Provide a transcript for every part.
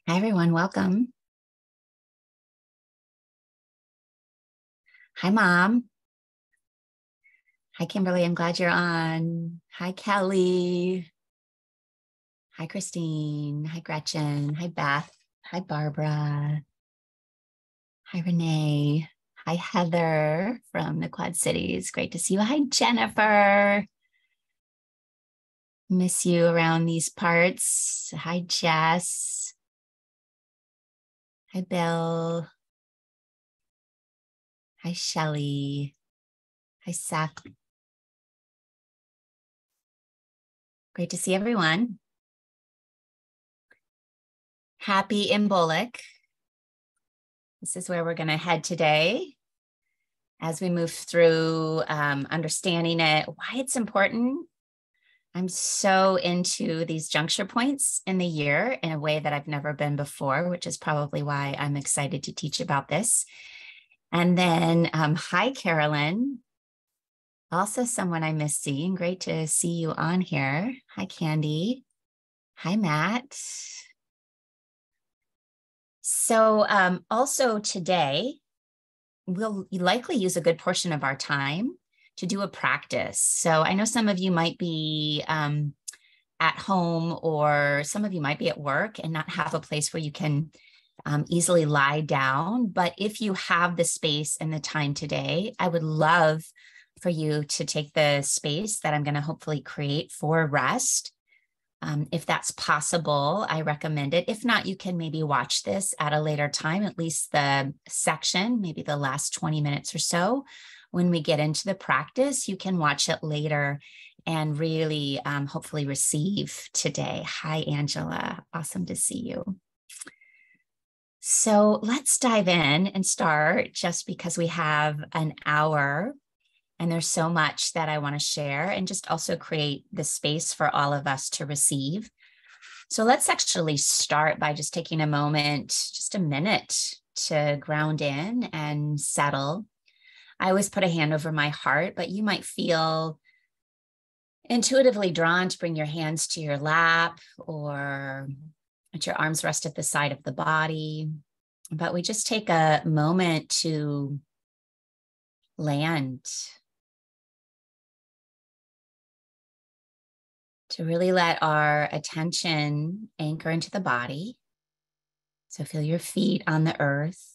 Hi, everyone. Welcome. Hi, Mom. Hi, Kimberly. I'm glad you're on. Hi, Kelly. Hi, Christine. Hi, Gretchen. Hi, Beth. Hi, Barbara. Hi, Renee. Hi, Heather from the Quad Cities. Great to see you. Hi, Jennifer. Miss you around these parts. Hi, Jess. Hi, Bill. Hi, Shelly. Hi, Seth. Great to see everyone. Happy Imbolc. This is where we're going to head today as we move through understanding it, why it's important. I'm so into these juncture points in the year in a way that I've never been before, which is probably why I'm excited to teach about this. And then, hi, Carolyn. Also someone I miss seeing. Great to see you on here. Hi, Candy. Hi, Matt. So also today, we'll likely use a good portion of our time to do a practice. So I know some of you might be at home, or some of you might be at work and not have a place where you can easily lie down. But if you have the space and the time today, I would love for you to take the space that I'm going to hopefully create for rest. If that's possible, I recommend it. If not, you can maybe watch this at a later time, at least the section, maybe the last 20 minutes or so. When we get into the practice, you can watch it later and really hopefully receive today. Hi, Angela. Awesome to see you. So let's dive in and start, just because we have an hour. And there's so much that I want to share and just also create the space for all of us to receive. So let's actually start by just taking a moment, just a minute, to ground in and settle. I always put a hand over my heart, but you might feel intuitively drawn to bring your hands to your lap, or let your arms rest at the side of the body. But we just take a moment to land, to really let our attention anchor into the body. So feel your feet on the earth.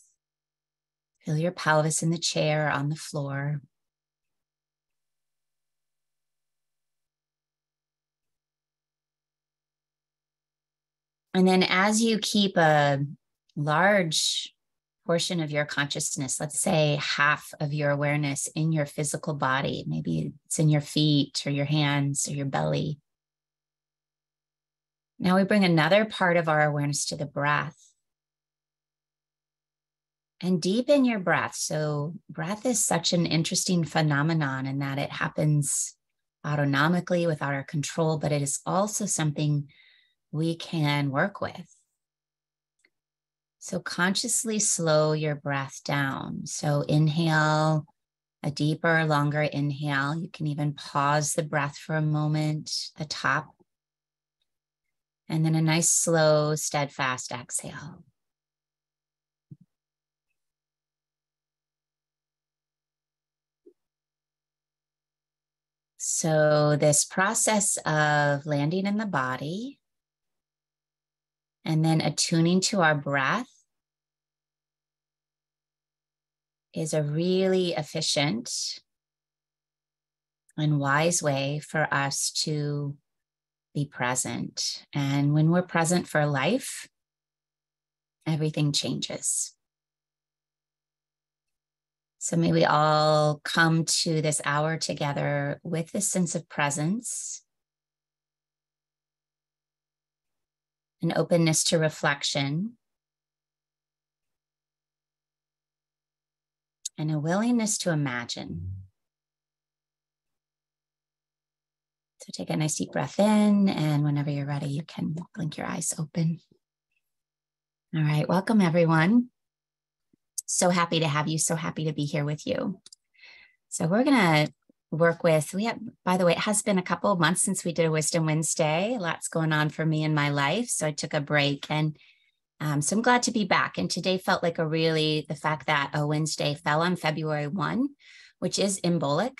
Feel your pelvis in the chair, on the floor. And then as you keep a large portion of your consciousness, let's say half of your awareness in your physical body, maybe it's in your feet or your hands or your belly. Now we bring another part of our awareness to the breath. And deepen your breath. So breath is such an interesting phenomenon in that it happens autonomically without our control, but it is also something we can work with. So consciously slow your breath down. So inhale, a deeper, longer inhale. You can even pause the breath for a moment, the top. And then a nice, slow, steadfast exhale. So this process of landing in the body and then attuning to our breath is a really efficient and wise way for us to be present. And when we're present for life, everything changes. So may we all come to this hour together with this sense of presence, an openness to reflection, and a willingness to imagine. So take a nice deep breath in, and whenever you're ready, you can blink your eyes open. All right, welcome everyone. So happy to have you, so happy to be here with you. So we're gonna work with, by the way, it has been a couple of months since we did a Wisdom Wednesday. Lots going on for me in my life, so I took a break. And So I'm glad to be back. And today felt like the fact that a Wednesday fell on February 1, which is Imbolc,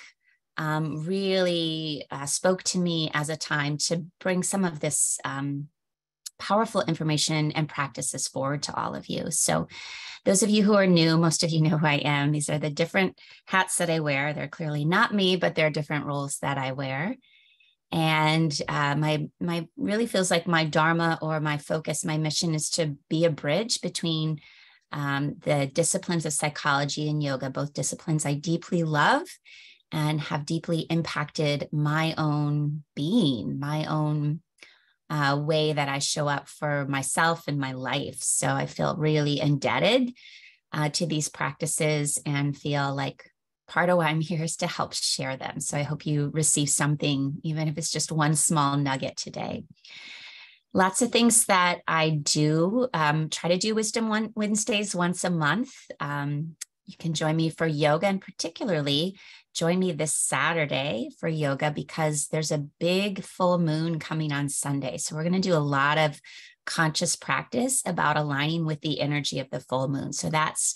really spoke to me as a time to bring some of this powerful information and practices forward to all of you. So those of you who are new, most of you know who I am. These are the different hats that I wear. They're clearly not me, but they're different roles that I wear. And my really feels like my dharma or my focus, my mission is to be a bridge between the disciplines of psychology and yoga, both disciplines I deeply love and have deeply impacted my own being, my own way that I show up for myself and my life. So I feel really indebted to these practices and feel like part of why I'm here is to help share them. So I hope you receive something, even if it's just one small nugget today. Lots of things that I do, try to do Wisdom Wednesdays once a month. You can join me for yoga, and particularly join me this Saturday for yoga because there's a big full moon coming on Sunday. So we're going to do a lot of conscious practice about aligning with the energy of the full moon. So that's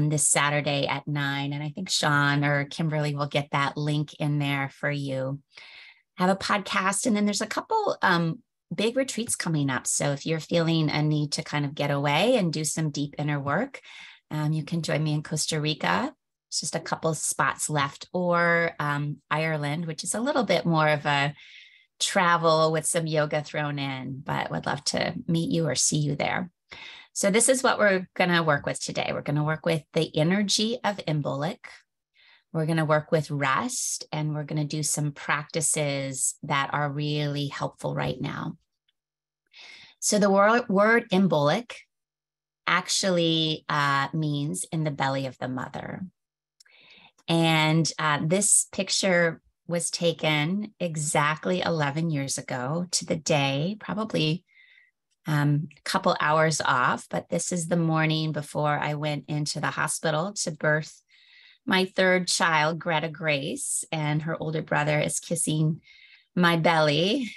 this Saturday at 9. And I think Sean or Kimberly will get that link in there for you. I have a podcast, and then there's a couple big retreats coming up. So if you're feeling a need to kind of get away and do some deep inner work, you can join me in Costa Rica. It's just a couple spots left, or Ireland, which is a little bit more of a travel with some yoga thrown in, but would love to meet you or see you there. So this is what we're going to work with today. We're going to work with the energy of Imbolc. We're going to work with rest, and we're going to do some practices that are really helpful right now. So the word Imbolc actually means in the belly of the mother. And this picture was taken exactly 11 years ago to the day, probably a couple hours off, but this is the morning before I went into the hospital to birth my third child, Greta Grace, and her older brother is kissing my belly.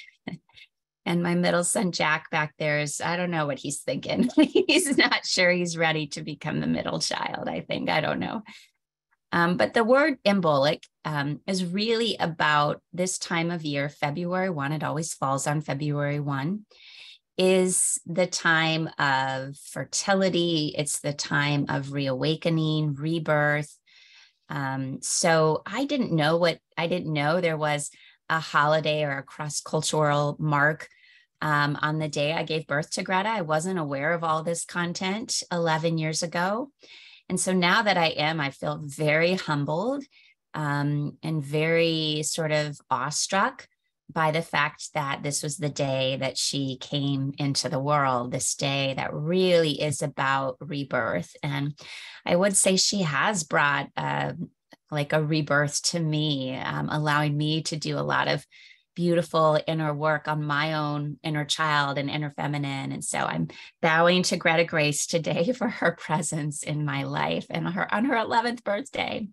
And my middle son, Jack, back there is, I don't know what he's thinking. He's not sure he's ready to become the middle child, I think. I don't know. But the word Imbolc is really about this time of year, February 1. It always falls on February 1. Is the time of fertility. It's the time of reawakening, rebirth. So I didn't know there was a holiday or a cross-cultural mark on the day I gave birth to Greta. I wasn't aware of all this content 11 years ago. And so now that I am, I feel very humbled and very sort of awestruck by the fact that this was the day that she came into the world, this day that really is about rebirth. And I would say she has brought like a rebirth to me, allowing me to do a lot of beautiful inner work on my own inner child and inner feminine. And so I'm bowing to Greta Grace today for her presence in my life and on her 11th birthday.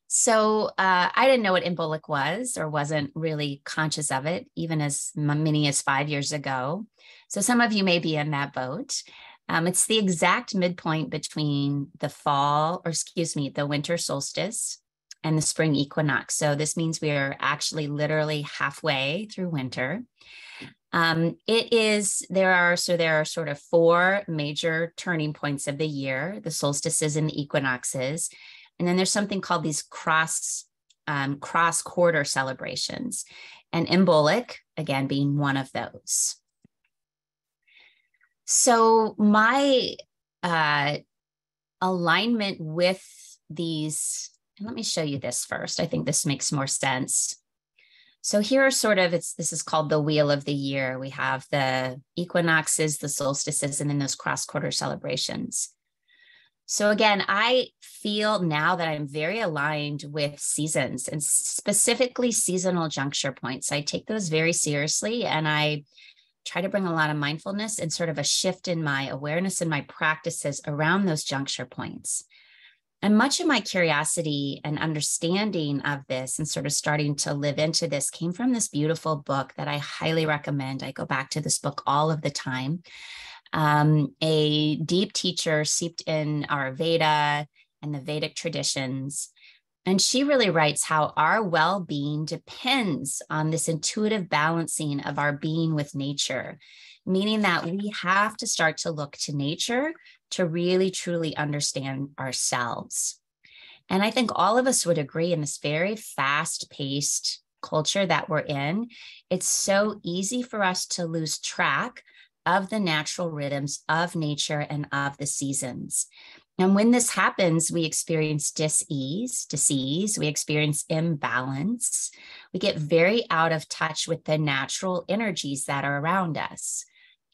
So I didn't know what Imbolc was, or wasn't really conscious of it, even as many as 5 years ago. So some of you may be in that boat. It's the exact midpoint between the winter solstice and the spring equinox. So this means we are actually literally halfway through winter. There are sort of 4 major turning points of the year: the solstices and the equinoxes. And then there's something called these cross quarter celebrations, and Imbolc, again, being one of those. So my alignment with these, and let me show you this first. I think this makes more sense. So here are this is called the wheel of the year. We have the equinoxes, the solstices, and then those cross quarter celebrations. So again, I feel now that I'm very aligned with seasons, and specifically seasonal juncture points. I take those very seriously, and I try to bring a lot of mindfulness and sort of a shift in my awareness and my practices around those juncture points. And much of my curiosity and understanding of this and sort of starting to live into this came from this beautiful book that I highly recommend. I go back to this book all of the time. a deep teacher steeped in our Veda and the Vedic traditions. And she really writes how our well-being depends on this intuitive balancing of our being with nature, meaning that we have to start to look to nature to really, truly understand ourselves. And I think all of us would agree in this very fast-paced culture that we're in, it's so easy for us to lose track of the natural rhythms of nature and of the seasons. And when this happens, we experience disease, we experience imbalance. We get very out of touch with the natural energies that are around us.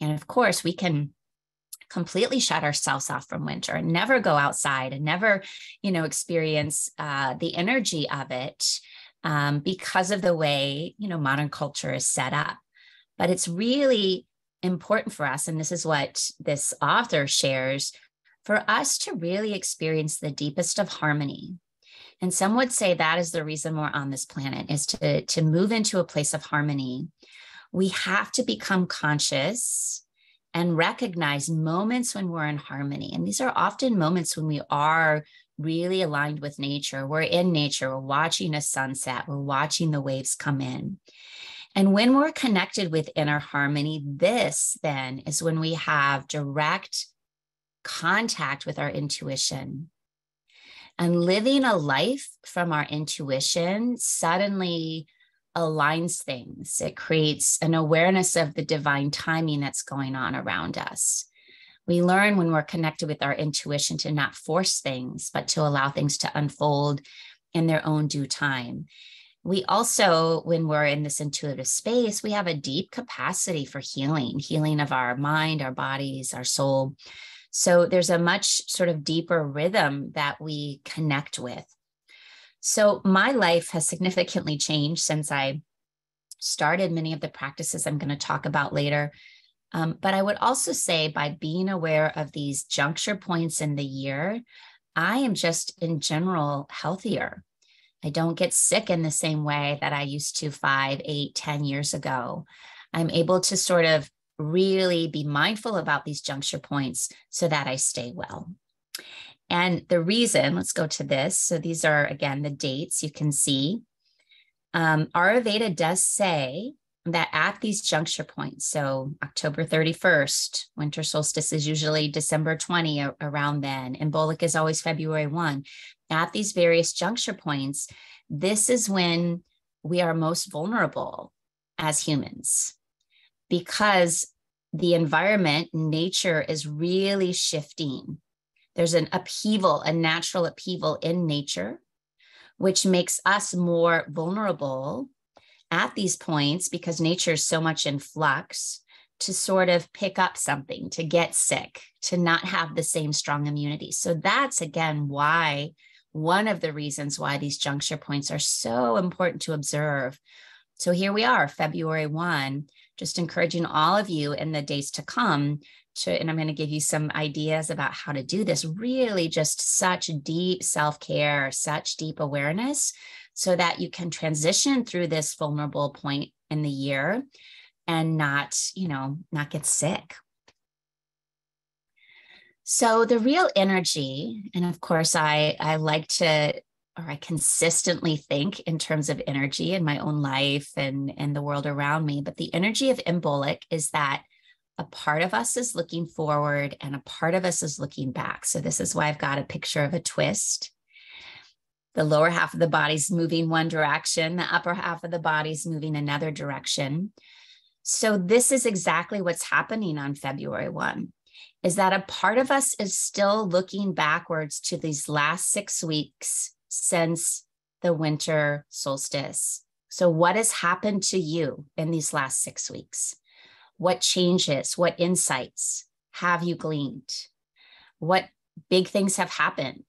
And of course, we can completely shut ourselves off from winter and never go outside and never, experience the energy of it because of the way, modern culture is set up. But it's really important for us, and this is what this author shares, for us to really experience the deepest of harmony. And some would say that is the reason we're on this planet, is to move into a place of harmony. We have to become conscious and recognize moments when we're in harmony. And these are often moments when we are really aligned with nature. We're in nature, we're watching a sunset, we're watching the waves come in. And when we're connected with inner harmony, this then is when we have direct contact with our intuition. And living a life from our intuition suddenly aligns things. It creates an awareness of the divine timing that's going on around us. We learn when we're connected with our intuition to not force things, but to allow things to unfold in their own due time. We also, when we're in this intuitive space, we have a deep capacity for healing of our mind, our bodies, our soul. So there's a much sort of deeper rhythm that we connect with. So my life has significantly changed since I started many of the practices I'm going to talk about later. But I would also say by being aware of these juncture points in the year, I am just in general healthier. I don't get sick in the same way that I used to 5, 8, 10 years ago. I'm able to sort of really be mindful about these juncture points so that I stay well. And the reason, let's go to this. So these are, again, the dates you can see. Ayurveda does say that at these juncture points, so October 31st, winter solstice is usually December 20, around then. Imbolc is always February 1. At these various juncture points, this is when we are most vulnerable as humans, because the environment, nature is really shifting. There's an upheaval, a natural upheaval in nature, which makes us more vulnerable at these points because nature is so much in flux to sort of pick up something, to get sick, to not have the same strong immunity. So that's, again, why one of the reasons why these juncture points are so important to observe. So here we are, February 1, just encouraging all of you in the days to come and I'm going to give you some ideas about how to do this, really just such deep self-care, such deep awareness, so that you can transition through this vulnerable point in the year and not get sick. So the real energy, and of course, I consistently think in terms of energy in my own life and the world around me, but the energy of Imbolc is that a part of us is looking forward and a part of us is looking back. So this is why I've got a picture of a twist. The lower half of the body's moving one direction, the upper half of the body's moving another direction. So this is exactly what's happening on February 1. Is that a part of us is still looking backwards to these last 6 weeks since the winter solstice. So what has happened to you in these last 6 weeks? What changes, what insights have you gleaned? What big things have happened?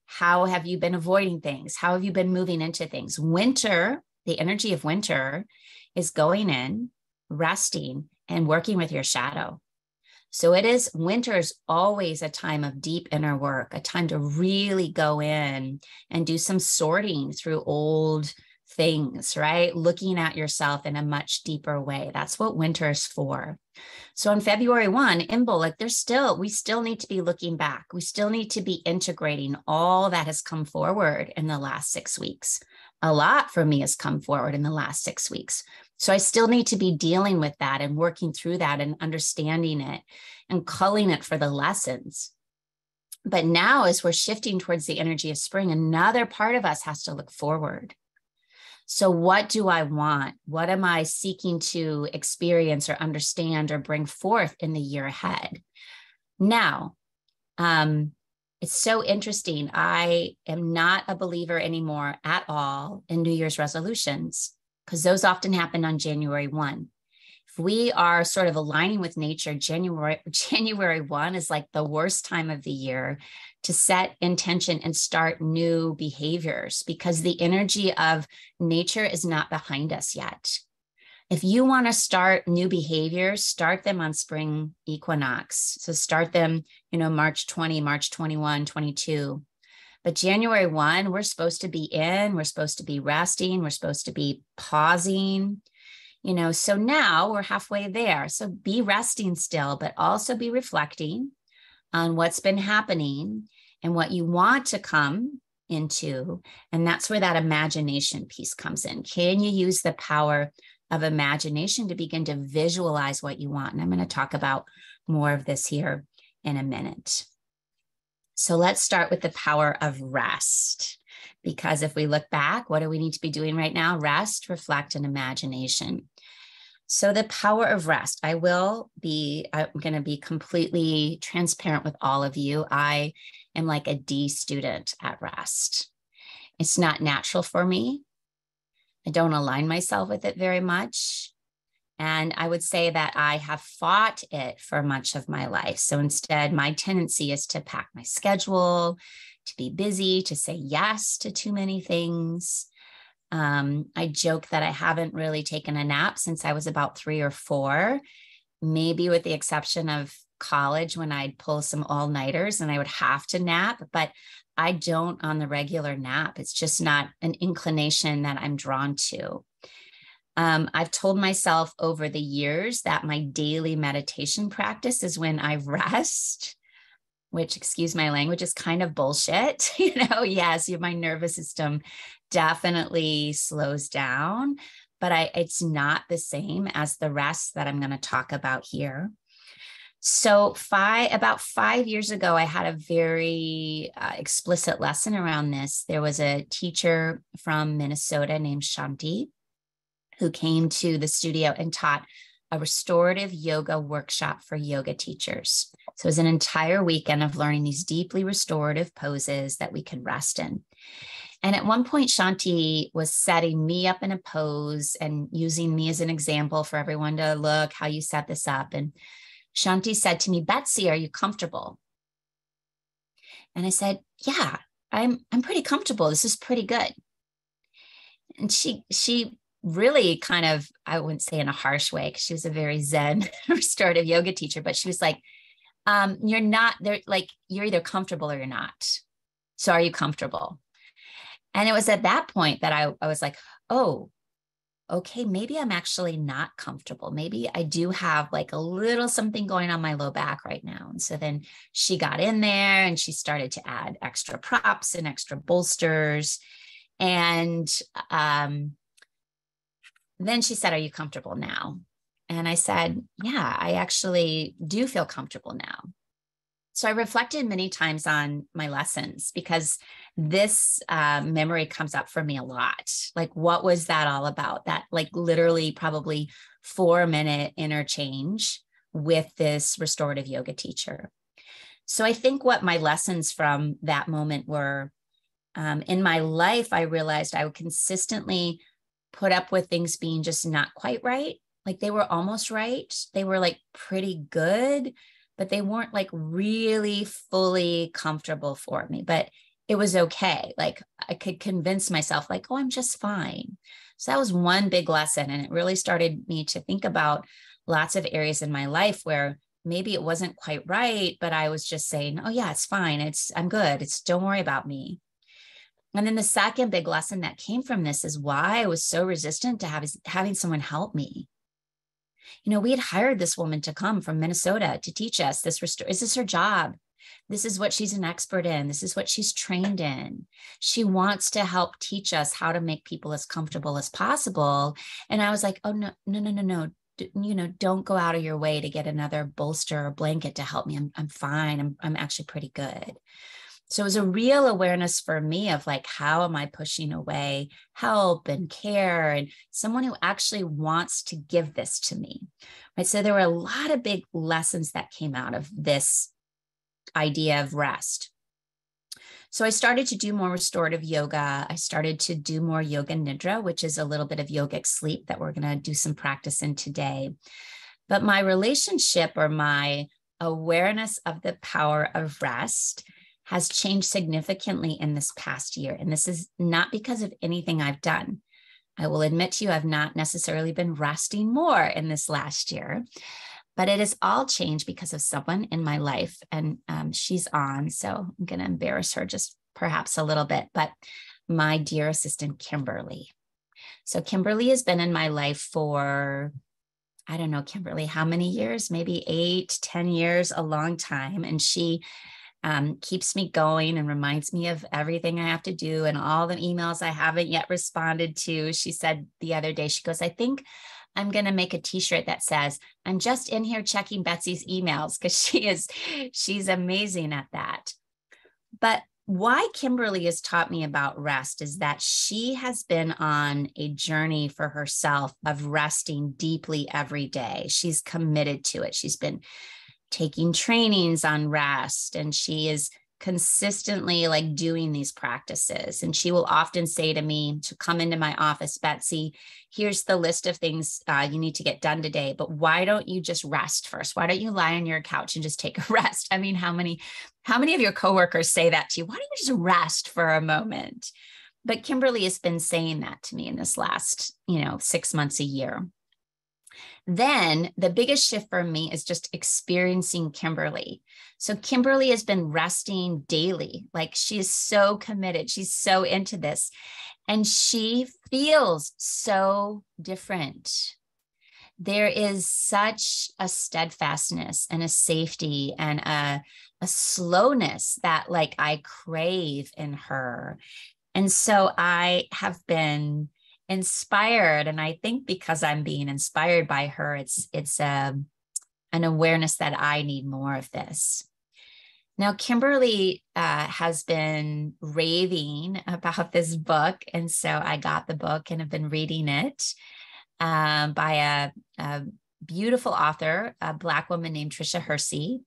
How have you been avoiding things? How have you been moving into things? Winter, the energy of winter is going in, resting, and working with your shadow. So winter is always a time of deep inner work, a time to really go in and do some sorting through old things, right? Looking at yourself in a much deeper way. That's what winter is for. So on February 1, Imbolc, we still need to be looking back. We still need to be integrating all that has come forward in the last 6 weeks. A lot for me has come forward in the last 6 weeks. So I still need to be dealing with that and working through that and understanding it and culling it for the lessons. But now, as we're shifting towards the energy of spring, another part of us has to look forward. So what do I want? What am I seeking to experience or understand or bring forth in the year ahead? Now, it's so interesting. I am not a believer anymore at all in New Year's resolutions, because those often happen on January 1. If we are sort of aligning with nature, January 1 is like the worst time of the year to set intention and start new behaviors, because the energy of nature is not behind us yet. If you want to start new behaviors, start them on spring equinox. So start them, March 20, March 21, 22. But January 1, we're supposed to be we're supposed to be resting, we're supposed to be pausing. So now we're halfway there. So be resting still, but also be reflecting on what's been happening and what you want to come into. And that's where that imagination piece comes in. Can you use the power of imagination to begin to visualize what you want? And I'm going to talk about more of this here in a minute. So let's start with the power of rest. Because if we look back, what do we need to be doing right now? Rest, reflect, and imagination. So the power of rest. I'm going to be completely transparent with all of you. I am like a D student at rest. It's not natural for me. I don't align myself with it very much. And I would say that I have fought it for much of my life. So instead, my tendency is to pack my schedule, to be busy, to say yes to too many things. I joke that I haven't really taken a nap since I was about 3 or 4, maybe with the exception of college when I'd pull some all-nighters and I would have to nap, but I don't on the regular nap. It's just not an inclination that I'm drawn to. I've told myself over the years that my daily meditation practice is when I rest, which, excuse my language, is kind of bullshit. Yes, my nervous system definitely slows down, but it's not the same as the rest that I'm going to talk about here. So about 5 years ago, I had a very explicit lesson around this. There was a teacher from Minnesota named Shanti who came to the studio and taught a restorative yoga workshop for yoga teachers. So it was an entire weekend of learning these deeply restorative poses that we can rest in. And at one point, Shanti was setting me up in a pose and using me as an example for everyone to look how you set this up. And Shanti said to me, "Betsy, are you comfortable?" And I said, "Yeah, I'm pretty comfortable. This is pretty good." And she really kind of, I wouldn't say in a harsh way, because she was a very Zen restorative yoga teacher, but she was like, "You're not there. Like, you're either comfortable or you're not. So are you comfortable?" And it was at that point that I was like, oh, okay, maybe I'm actually not comfortable. Maybe I do have like a little something going on my low back right now. And so then she got in there and she started to add extra props and extra bolsters. And then she said, "Are you comfortable now?" And I said, "Yeah, I actually do feel comfortable now." So I reflected many times on my lessons, because this memory comes up for me a lot. Like, what was that all about? That like literally probably 4-minute interchange with this restorative yoga teacher. So I think what my lessons from that moment were, in my life, I realized I would consistently put up with things being just not quite right. Like they were almost right. They were like pretty good, but they weren't like really fully comfortable for me, but it was okay. Like I could convince myself like, oh, I'm just fine. So that was one big lesson. And it really started me to think about lots of areas in my life where maybe it wasn't quite right, but I was just saying, oh yeah, it's fine. I'm good. Don't worry about me. And then the second big lesson that came from this is why I was so resistant to having someone help me. You know, we had hired this woman to come from Minnesota to teach us this. Is this her job? This is what she's an expert in. This is what she's trained in. She wants to help teach us how to make people as comfortable as possible. And I was like, oh, no. You know, don't go out of your way to get another bolster or blanket to help me. I'm fine. I'm actually pretty good. So it was a real awareness for me of like, how am I pushing away help and care and someone who actually wants to give this to me, right? So there were a lot of big lessons that came out of this idea of rest. So I started to do more restorative yoga. I started to do more yoga nidra, which is a little bit of yogic sleep that we're going to do some practice in today. But my relationship or my awareness of the power of rest has changed significantly in this past year. And this is not because of anything I've done. I will admit to you, I've not necessarily been resting more in this last year, but it has all changed because of someone in my life. And she's on, so I'm going to embarrass her just perhaps a little bit, but my dear assistant, Kimberly. So Kimberly has been in my life for, I don't know, Kimberly, how many years? Maybe 8, 10 years, a long time. And she keeps me going and reminds me of everything I have to do and all the emails I haven't yet responded to. She said the other day, she goes, I think I'm going to make a t-shirt that says, I'm just in here checking Betsy's emails, because she's amazing at that. But why Kimberly has taught me about rest is that she has been on a journey for herself of resting deeply every day. She's committed to it. She's been taking trainings on rest, and she is consistently like doing these practices. And she will often say to me to come into my office, Betsy, here's the list of things you need to get done today, but why don't you just rest first? Why don't you lie on your couch and just take a rest? I mean, how many of your coworkers say that to you? Why don't you just rest for a moment? But Kimberly has been saying that to me in this last, 6 months, a year. Then the biggest shift for me is just experiencing Kimberly. So Kimberly has been resting daily. Like, she is so committed. She's so into this. And she feels so different. There is such a steadfastness and a safety and a slowness that like I crave in her. And so I have been inspired. And I think because I'm being inspired by her, it's an awareness that I need more of this. Now, Kimberly has been raving about this book. And so I got the book and have been reading it by a beautiful author, a Black woman named Tricia Hersey,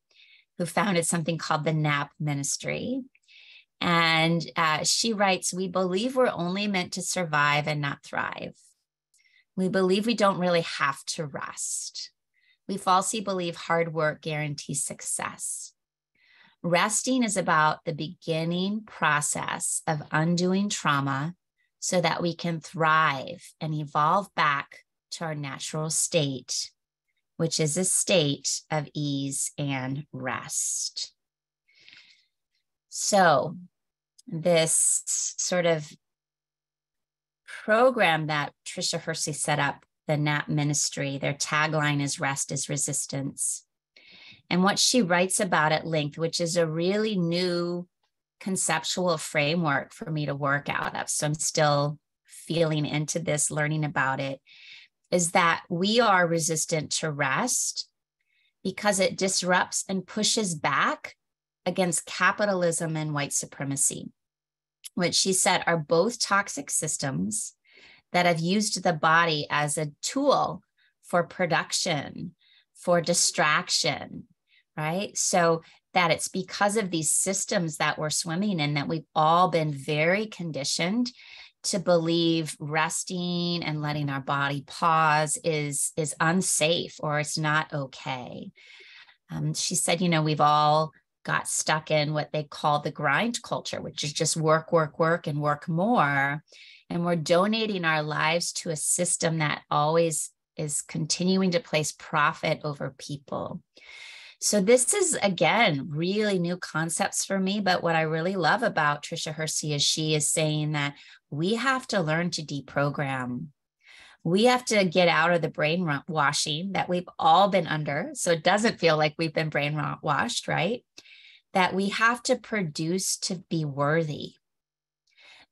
who founded something called the NAP Ministry. And she writes, we believe we're only meant to survive and not thrive. We believe we don't really have to rest. We falsely believe hard work guarantees success. Resting is about the beginning process of undoing trauma so that we can thrive and evolve back to our natural state, which is a state of ease and rest. So this sort of program that Tricia Hersey set up, the NAP Ministry, their tagline is Rest is Resistance. And what she writes about at length, which is a really new conceptual framework for me to work out of, so I'm still feeling into this, learning about it, is that we are resistant to rest because it disrupts and pushes back against capitalism and white supremacy, which she said are both toxic systems that have used the body as a tool for production, for distraction, right? So that it's because of these systems that we're swimming in that we've all been very conditioned to believe resting and letting our body pause is unsafe or it's not okay. She said, we've all got stuck in what they call the grind culture, which is just work, work, work, and work more. And we're donating our lives to a system that always is continuing to place profit over people. So this is, again, really new concepts for me. But what I really love about Trisha Hersey is she is saying that we have to learn to deprogram. We have to get out of the brainwashing that we've all been under. So it doesn't feel like we've been brainwashed, right? That we have to produce to be worthy.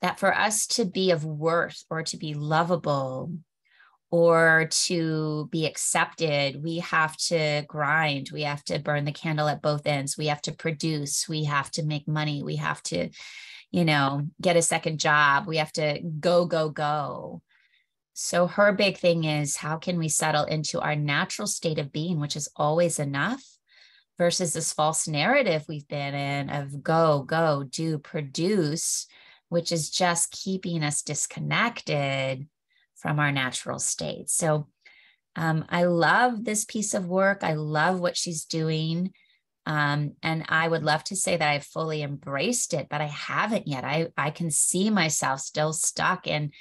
That for us to be of worth or to be lovable or to be accepted, we have to grind. We have to burn the candle at both ends. We have to produce. We have to make money. We have to, get a second job. We have to go, go, go. So her big thing is, how can we settle into our natural state of being, which is always enough, versus this false narrative we've been in of go, go, do, produce, which is just keeping us disconnected from our natural state. So I love this piece of work. I love what she's doing. And I would love to say that I've fully embraced it, but I haven't yet. I can see myself still stuck in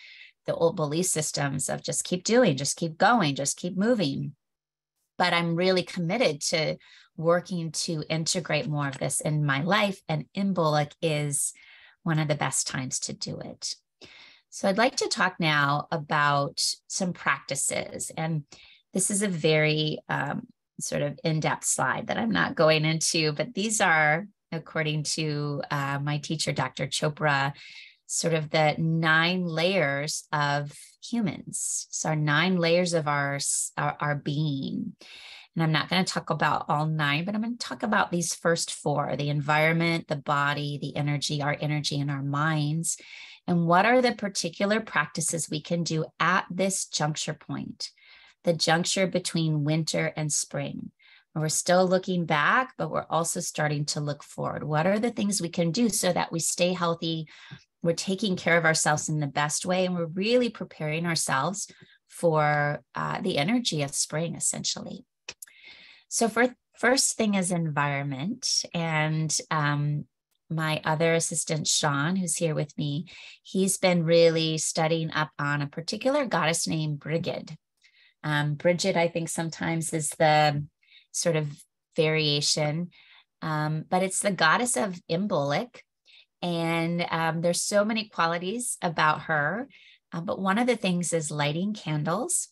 the old belief systems of just keep doing, just keep going, just keep moving. But I'm really committed to working to integrate more of this in my life. And Imbolc is one of the best times to do it. So I'd like to talk now about some practices. And this is a very sort of in-depth slide that I'm not going into, but these are, according to my teacher, Dr. Chopra, sort of the 9 layers of humans. So our 9 layers of our being. And I'm not going to talk about all 9, but I'm going to talk about these first 4, the environment, the body, the energy, and our minds. And what are the particular practices we can do at this juncture point, the juncture between winter and spring? We're still looking back, but we're also starting to look forward. What are the things we can do so that we stay healthy? We're taking care of ourselves in the best way, and we're really preparing ourselves for the energy of spring, essentially. So first thing is environment. And my other assistant, Sean, who's here with me, he's been really studying up on a particular goddess named Brigid. Bridget, I think sometimes is the sort of variation, but it's the goddess of Imbolc. And there's so many qualities about her. But one of the things is lighting candles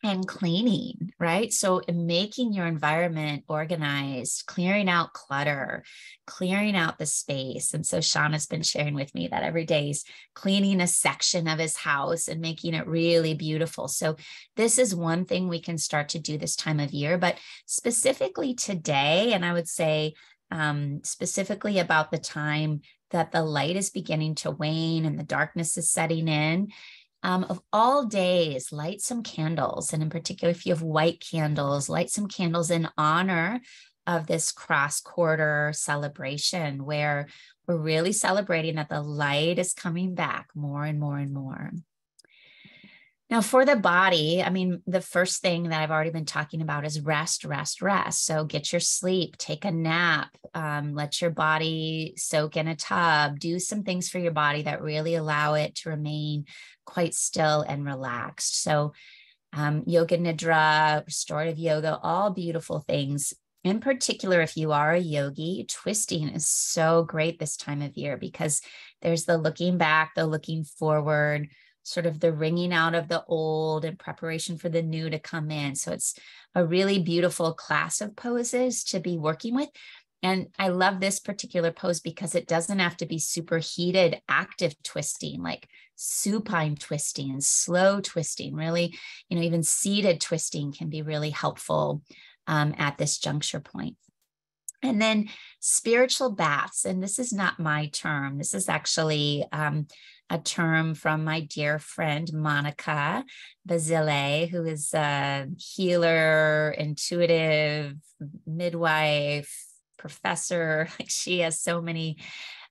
and cleaning, right? So making your environment organized, clearing out clutter, clearing out the space. And so Sean has been sharing with me that every day he's cleaning a section of his house and making it really beautiful. So this is one thing we can start to do this time of year, but specifically today, and I would say specifically about the time that the light is beginning to wane and the darkness is setting in. Of all days, light some candles. And in particular, if you have white candles, light some candles in honor of this cross-quarter celebration where we're really celebrating that the light is coming back more and more and more. Now, for the body, I mean, the first thing that I've already been talking about is rest, rest, rest. So get your sleep, take a nap, let your body soak in a tub, do some things for your body that really allow it to remain quite still and relaxed. So yoga nidra, restorative yoga, all beautiful things. In particular, if you are a yogi, twisting is so great this time of year because there's the looking back, the looking forward, sort of the wringing out of the old in preparation for the new to come in. So it's a really beautiful class of poses to be working with. And I love this particular pose because it doesn't have to be super heated, active twisting, like supine twisting and slow twisting. Really, even seated twisting can be really helpful at this juncture point. And then spiritual baths. And this is not my term. This is actually a term from my dear friend, Monica Basile, who is a healer, intuitive, midwife, professor. Like she has so many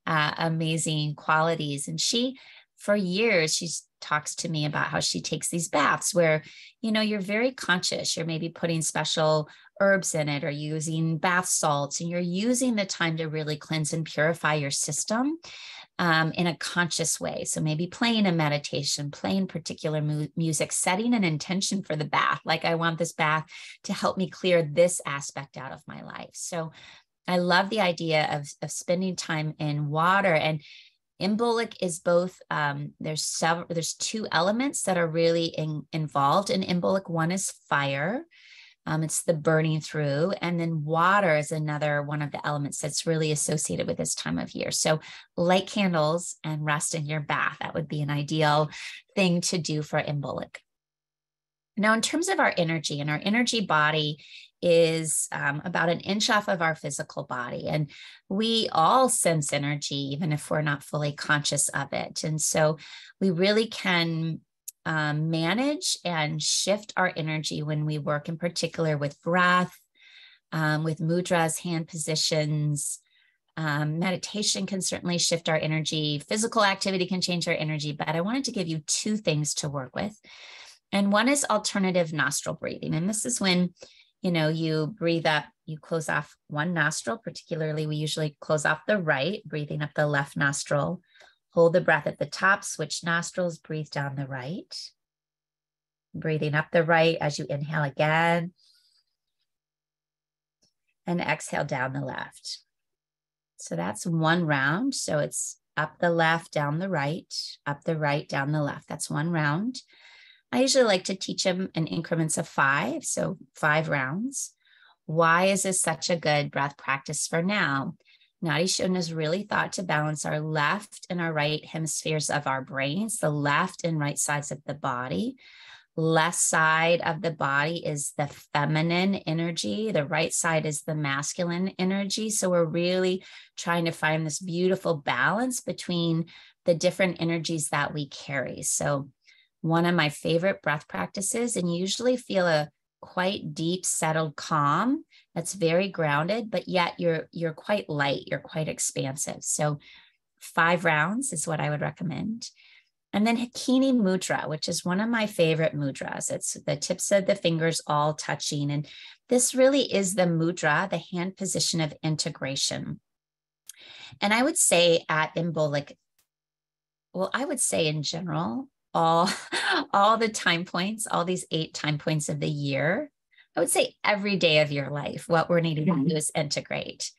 amazing qualities. And she, for years, she talks to me about how she takes these baths where, you're very conscious. You're maybe putting special herbs in it, or using bath salts, and you're using the time to really cleanse and purify your system in a conscious way. So maybe playing a meditation, playing particular music, setting an intention for the bath. Like, I want this bath to help me clear this aspect out of my life. So I love the idea of spending time in water. And Imbolc is both, there's two elements that are really involved in Imbolc. One is fire. It's the burning through. And then water is another one of the elements that's really associated with this time of year. So light candles and rest in your bath. That would be an ideal thing to do for Imbolc. Now, in terms of our energy, and our energy body is about an inch off of our physical body. And we all sense energy, even if we're not fully conscious of it. And so we really can manage and shift our energy when we work, in particular with breath, with mudras, hand positions. Meditation can certainly shift our energy. Physical activity can change our energy, but I wanted to give you two things to work with. And one is alternative nostril breathing. And this is when, you breathe up, you close off one nostril. Particularly, we usually close off the right, breathing up the left nostril. Hold the breath at the top, switch nostrils, breathe down the right. Breathing up the right as you inhale again. And exhale down the left. So that's one round. So it's up the left, down the right, up the right, down the left. That's one round. I usually like to teach them in increments of 5, so 5 rounds. Why is this such a good breath practice for now? Nadi Shodhana is really thought to balance our left and our right hemispheres of our brains, the left and right sides of the body. Left side of the body is the feminine energy. The right side is the masculine energy. So we're really trying to find this beautiful balance between the different energies that we carry. So one of my favorite breath practices, and you usually feel a quite deep, settled calm that's very grounded, but yet you're quite light, you're quite expansive. So 5 rounds is what I would recommend. And then Hakini Mudra, which is one of my favorite mudras. It's the tips of the fingers all touching. And this really is the mudra, the hand position of integration. And I would say at Imbolc, I would say in general, all the time points, all these 8 time points of the year, I would say every day of your life, what we're needing to do is integrate.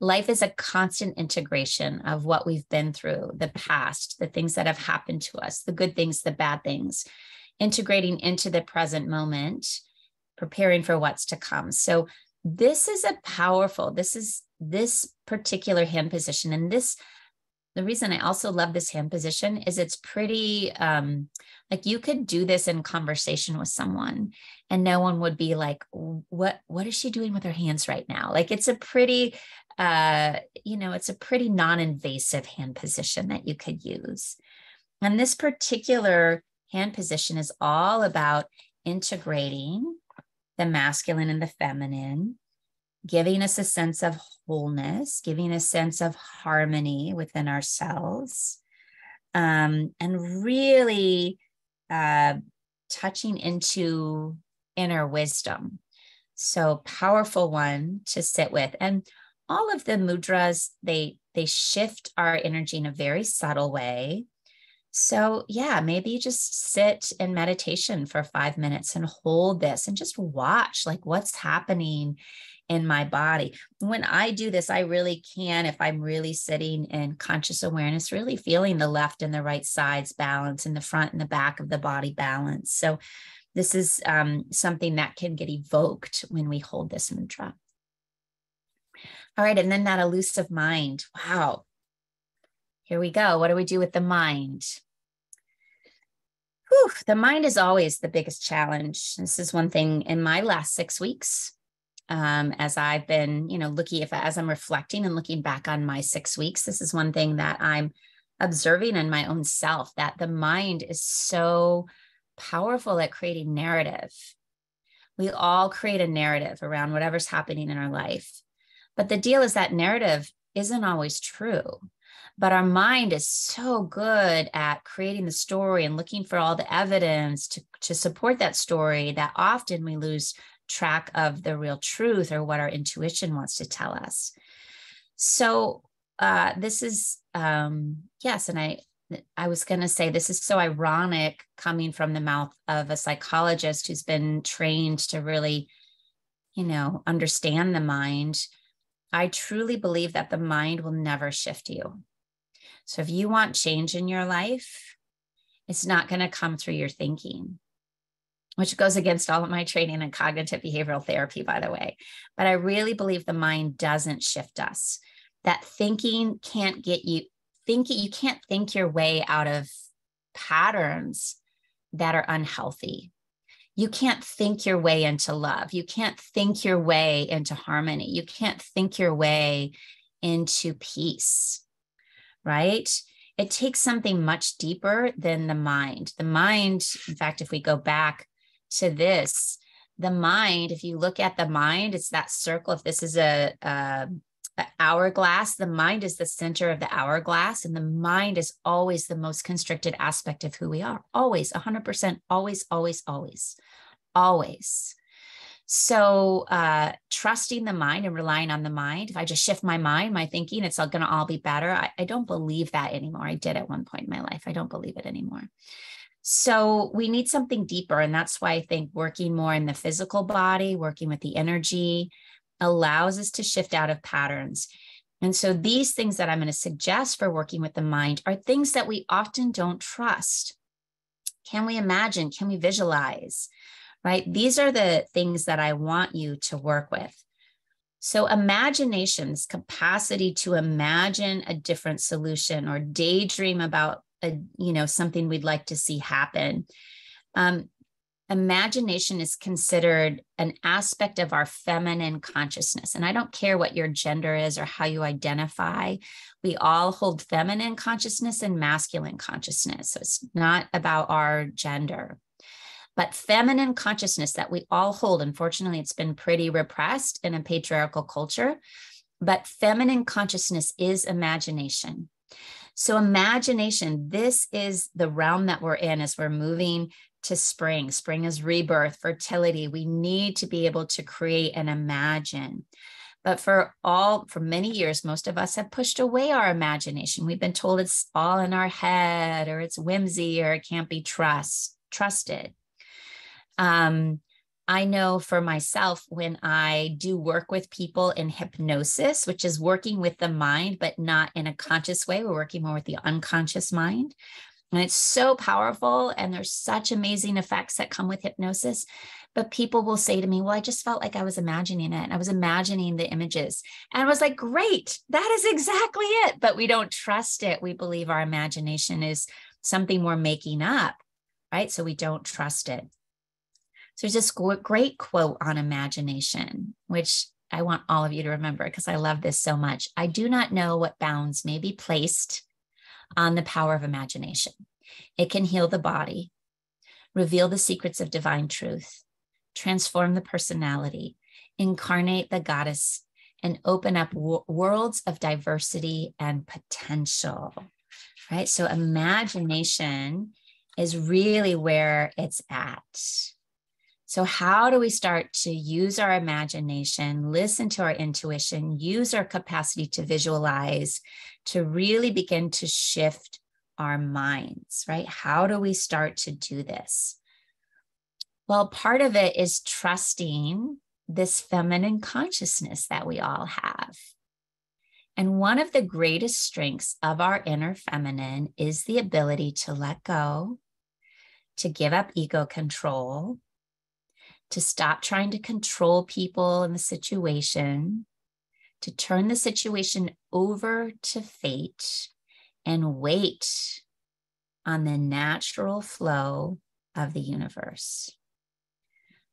Life is a constant integration of what we've been through, the past, the things that have happened to us, the good things, the bad things, integrating into the present moment, preparing for what's to come. So this is this particular hand position. And the reason I also love this hand position is it's pretty, like you could do this in conversation with someone and no one would be like, what is she doing with her hands right now? Like it's a pretty, it's a pretty non-invasive hand position that you could use. And this particular hand position is all about integrating the masculine and the feminine, giving us a sense of wholeness, giving a sense of harmony within ourselves, and really touching into inner wisdom. So powerful one to sit with. And all of the mudras, they shift our energy in a very subtle way. So yeah, maybe just sit in meditation for 5 minutes and hold this and just watch like what's happening in my body. When I do this, I really can, if I'm really sitting in conscious awareness, really feeling the left and the right sides balance and the front and the back of the body balance. So this is something that can get evoked when we hold this mudra. All right, and then that elusive mind. Wow. Here we go. What do we do with the mind? Whew, the mind is always the biggest challenge. This is one thing in my last 6 weeks, as I've been, as I'm reflecting and looking back on my 6 weeks, this is one thing that I'm observing in my own self, that the mind is so powerful at creating narrative. We all create a narrative around whatever's happening in our life. But the deal is that narrative isn't always true. But our mind is so good at creating the story and looking for all the evidence to support that story that often we lose track of the real truth or what our intuition wants to tell us. So this is, yes, and I was going to say, this is so ironic coming from the mouth of a psychologist who's been trained to really, understand the mind. I truly believe that the mind will never shift you. So if you want change in your life, it's not going to come through your thinking, which goes against all of my training in cognitive behavioral therapy, by the way. But I really believe the mind doesn't shift us. That thinking can't get you thinking. You can't think your way out of patterns that are unhealthy. You can't think your way into love. You can't think your way into harmony. You can't think your way into peace, right? It takes something much deeper than the mind. The mind, in fact, if we go back to this, the mind, if you look at the mind, it's that circle. If this is a hourglass, the mind is the center of the hourglass, and the mind is always the most constricted aspect of who we are. Always, 100%, always, always, always, always. So trusting the mind and relying on the mind, if I just shift my mind, my thinking, it's going to all be better. I don't believe that anymore. I did at one point in my life. I don't believe it anymore. So we need something deeper. And that's why I think working more in the physical body, working with the energy, allows us to shift out of patterns. And so these things that I'm going to suggest for working with the mind are things that we often don't trust. Can we imagine? Can we visualize? Right? These are the things that I want you to work with. So imagination's capacity to imagine a different solution or daydream about something we'd like to see happen. Imagination is considered an aspect of our feminine consciousness. And I don't care what your gender is or how you identify. We all hold feminine consciousness and masculine consciousness. So it's not about our gender. But feminine consciousness that we all hold, unfortunately, it's been pretty repressed in a patriarchal culture. But feminine consciousness is imagination. So imagination, this is the realm that we're in as we're moving to spring. Spring is rebirth, fertility. We need to be able to create and imagine. But for many years, most of us have pushed away our imagination. We've been told it's all in our head, or it's whimsy, or it can't be trusted. I know for myself, when I do work with people in hypnosis, which is working with the mind, but not in a conscious way, we're working more with the unconscious mind. And it's so powerful. And there's such amazing effects that come with hypnosis. But people will say to me, well, I just felt like I was imagining it. And I was imagining the images. And I was like, great, that is exactly it. But we don't trust it. We believe our imagination is something we're making up, right? So we don't trust it. So there's this great quote on imagination, which I want all of you to remember because I love this so much. I do not know what bounds may be placed on the power of imagination. It can heal the body, reveal the secrets of divine truth, transform the personality, incarnate the goddess, and open up worlds of diversity and potential, right? So imagination is really where it's at. So how do we start to use our imagination, listen to our intuition, use our capacity to visualize, to really begin to shift our minds, right? How do we start to do this? Well, part of it is trusting this feminine consciousness that we all have. And one of the greatest strengths of our inner feminine is the ability to let go, to give up ego control, to stop trying to control people in the situation, to turn the situation over to fate and wait on the natural flow of the universe.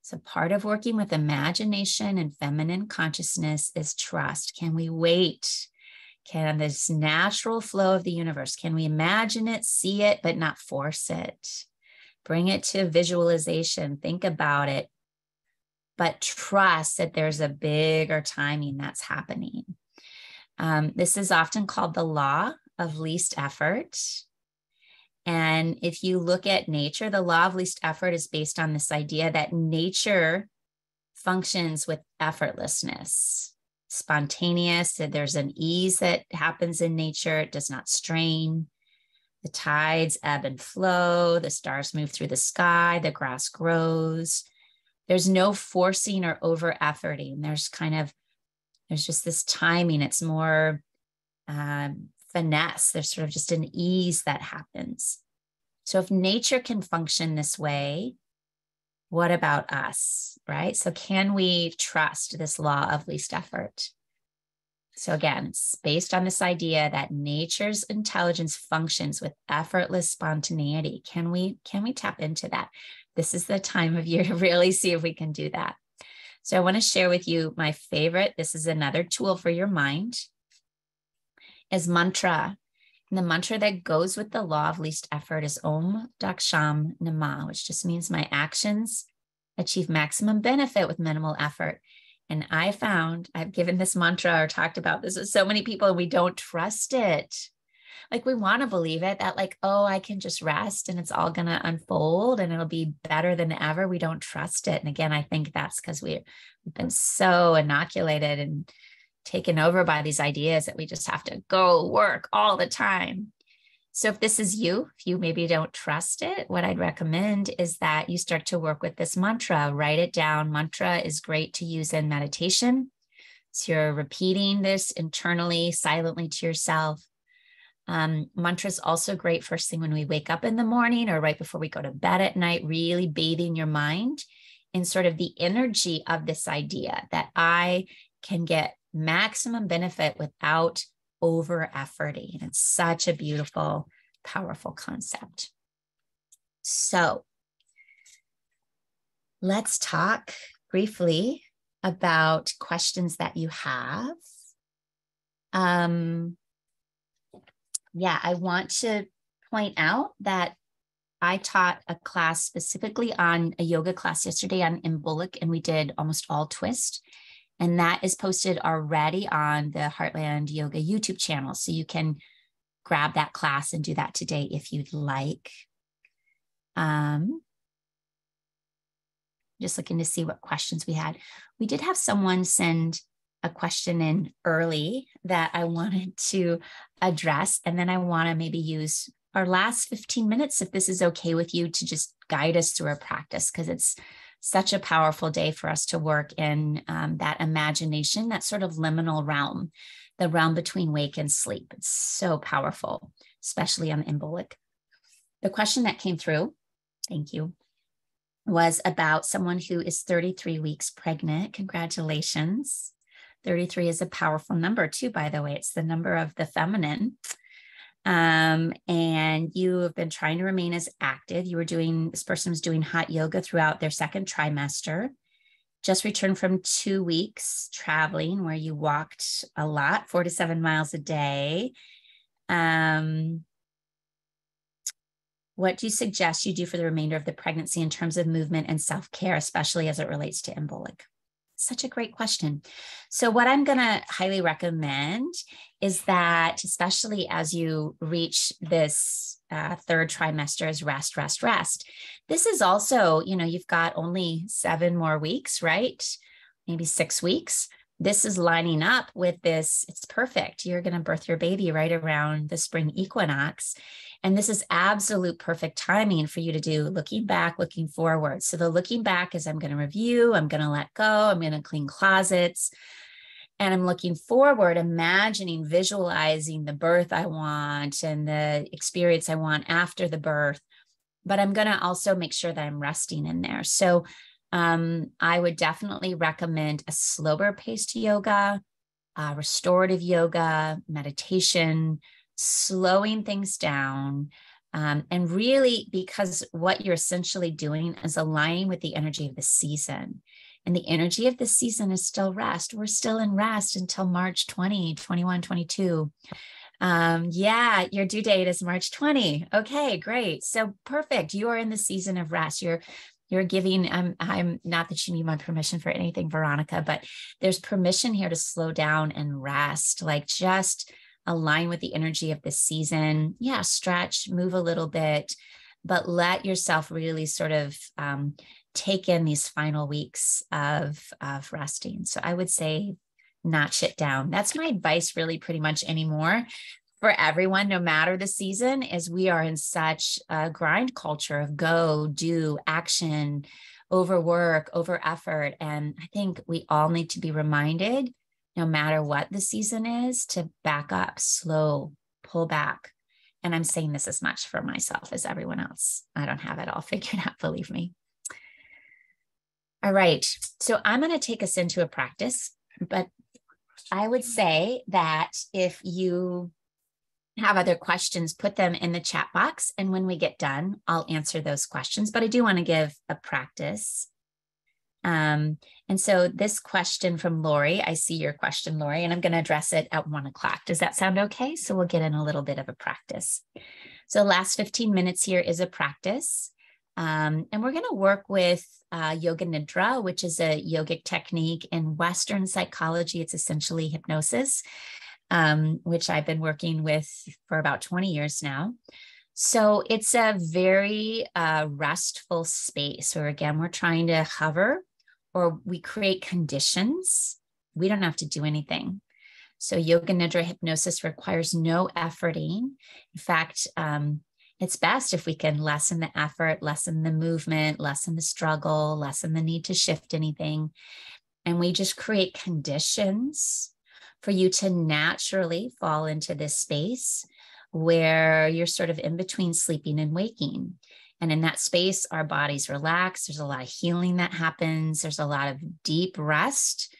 So part of working with imagination and feminine consciousness is trust. Can we wait? Can this natural flow of the universe, can we imagine it, see it, but not force it? Bring it to visualization, think about it, but trust that there's a bigger timing that's happening. This is often called the law of least effort. And if you look at nature, the law of least effort is based on this idea that nature functions with effortlessness, spontaneous. There's an ease that happens in nature. It does not strain. The tides ebb and flow. The stars move through the sky. The grass grows. There's no forcing or over efforting. There's just this timing. It's more finesse. There's sort of just an ease that happens. So if nature can function this way, what about us, right? So can we trust this law of least effort? So again, it's based on this idea that nature's intelligence functions with effortless spontaneity. Can we tap into that? This is the time of year to really see if we can do that. So I want to share with you my favorite. This is another tool for your mind, is mantra. And the mantra that goes with the law of least effort is Om Daksham Nama, which just means my actions achieve maximum benefit with minimal effort. And I found I've given this mantra or talked about this with so many people, and we don't trust it. Like we want to believe it that like, oh, I can just rest and it's all going to unfold and it'll be better than ever. We don't trust it. And again, I think that's because we've been so inoculated and taken over by these ideas that we just have to go work all the time. So if this is you, if you maybe don't trust it, what I'd recommend is that you start to work with this mantra, write it down. Mantra is great to use in meditation. So you're repeating this internally, silently to yourself. Mantra is also great first thing when we wake up in the morning or right before we go to bed at night, really bathing your mind in sort of the energy of this idea that I can get maximum benefit without over efforting. And it's such a beautiful, powerful concept. So let's talk briefly about questions that you have. I want to point out that I taught a class specifically on a yoga class yesterday on Imbolc, and we did almost all twist. And that is posted already on the Heartland Yoga YouTube channel. So you can grab that class and do that today if you'd like. Just looking to see what questions we had. We did have someone send a question in early that I wanted to address. And then I want to maybe use our last 15 minutes, if this is okay with you, to just guide us through our practice, because it's such a powerful day for us to work in that imagination, that sort of liminal realm, the realm between wake and sleep. It's so powerful, especially on Imbolc. The question that came through, thank you, was about someone who is 33 weeks pregnant. Congratulations. 33 is a powerful number too, by the way. It's the number of the feminine. And you have been trying to remain as active. This person was doing hot yoga throughout their second trimester, just returned from 2 weeks traveling where you walked a lot, 4 to 7 miles a day. What do you suggest you do for the remainder of the pregnancy in terms of movement and self-care, especially as it relates to Imbolc? Such a great question. So what I'm going to highly recommend is that, especially as you reach this third trimester, is rest, rest, rest. This is also, you've got only 7 more weeks, right? Maybe 6 weeks. This is lining up with this. It's perfect. You're going to birth your baby right around the spring equinox. And this is absolute perfect timing for you to do looking back, looking forward. So the looking back is I'm going to review, I'm going to let go, I'm going to clean closets. And I'm looking forward, imagining, visualizing the birth I want and the experience I want after the birth. But I'm going to also make sure that I'm resting in there. So I would definitely recommend a slower paced yoga, restorative yoga, meditation, slowing things down. And really, because what you're essentially doing is aligning with the energy of the season. And the energy of the season is still rest. We're still in rest until March 20, 21, 22. Your due date is March 20. Okay, great. So perfect. You are in the season of rest. You're giving, I'm not that you need my permission for anything, Veronica, but there's permission here to slow down and rest, like just align with the energy of this season. Yeah, stretch, move a little bit, but let yourself really sort of take in these final weeks of resting. So I would say notch it down. That's my advice really pretty much anymore for everyone, no matter the season, is we are in such a grind culture of go, do, action, overwork, over effort. And I think we all need to be reminded, no matter what the season is, to back up, slow, pull back. And I'm saying this as much for myself as everyone else. I don't have it all figured out, believe me. All right. So I'm going to take us into a practice, but I would say that if you have other questions, put them in the chat box. And when we get done, I'll answer those questions. But I do want to give a practice. And so this question from Lori, I see your question, Lori, and I'm going to address it at 1 o'clock. Does that sound okay? So we'll get in a little bit of a practice. So the last 15 minutes here is a practice. And we're going to work with Yoga Nidra, which is a yogic technique in Western psychology. It's essentially hypnosis, which I've been working with for about 20 years now. So it's a very restful space where, again, we're trying to hover, or we create conditions. We don't have to do anything. So Yoga Nidra hypnosis requires no efforting. In fact, it's best if we can lessen the effort, lessen the movement, lessen the struggle, lessen the need to shift anything. And we just create conditions for you to naturally fall into this space where you're sort of in between sleeping and waking. And in that space, our bodies relax. There's a lot of healing that happens. There's a lot of deep rest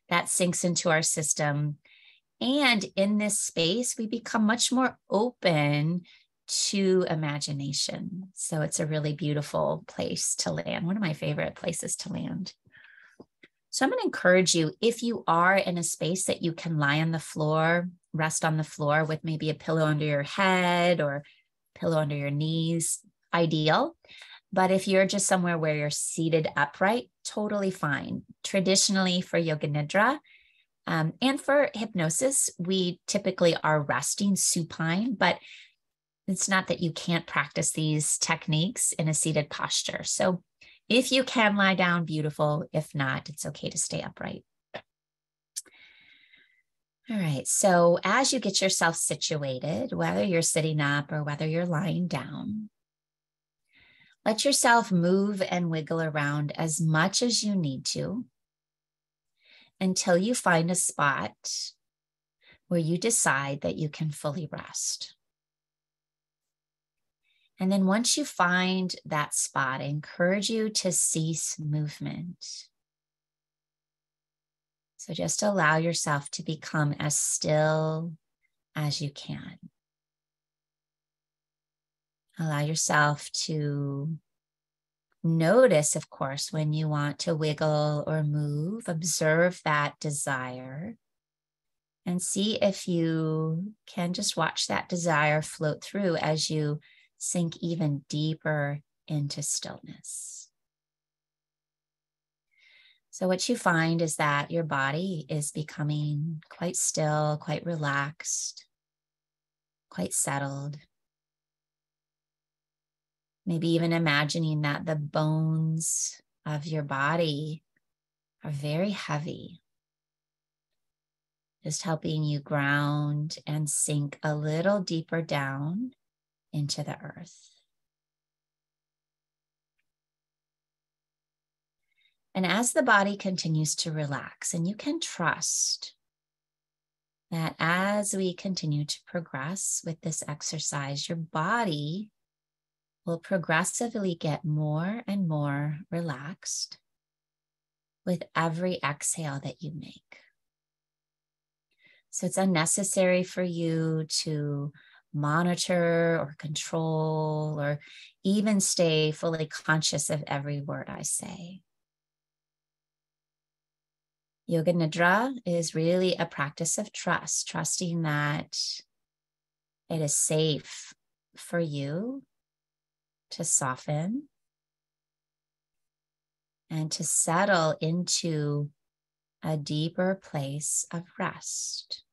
that sinks into our system. And in this space, we become much more open to imagination. So it's a really beautiful place to land. One of my favorite places to land. So I'm going to encourage you, if you are in a space that you can lie on the floor, rest on the floor with maybe a pillow under your head or pillow under your knees, ideal. But if you're just somewhere where you're seated upright, totally fine. Traditionally for Yoga Nidra and for hypnosis, we typically are resting supine, but it's not that you can't practice these techniques in a seated posture. So if you can lie down, beautiful. If not, it's okay to stay upright. All right. So as you get yourself situated, whether you're sitting up or whether you're lying down, let yourself move and wiggle around as much as you need to until you find a spot where you decide that you can fully rest. And then once you find that spot, I encourage you to cease movement. So just allow yourself to become as still as you can. Allow yourself to notice, of course, when you want to wiggle or move. Observe that desire and see if you can just watch that desire float through as you sink even deeper into stillness. So what you find is that your body is becoming quite still, quite relaxed, quite settled. Maybe even imagining that the bones of your body are very heavy, just helping you ground and sink a little deeper down into the earth. And as the body continues to relax, and you can trust that as we continue to progress with this exercise, your body will progressively get more and more relaxed with every exhale that you make. So it's unnecessary for you to monitor or control or even stay fully conscious of every word I say. Yoga Nidra is really a practice of trust, trusting that it is safe for you to soften and to settle into a deeper place of rest.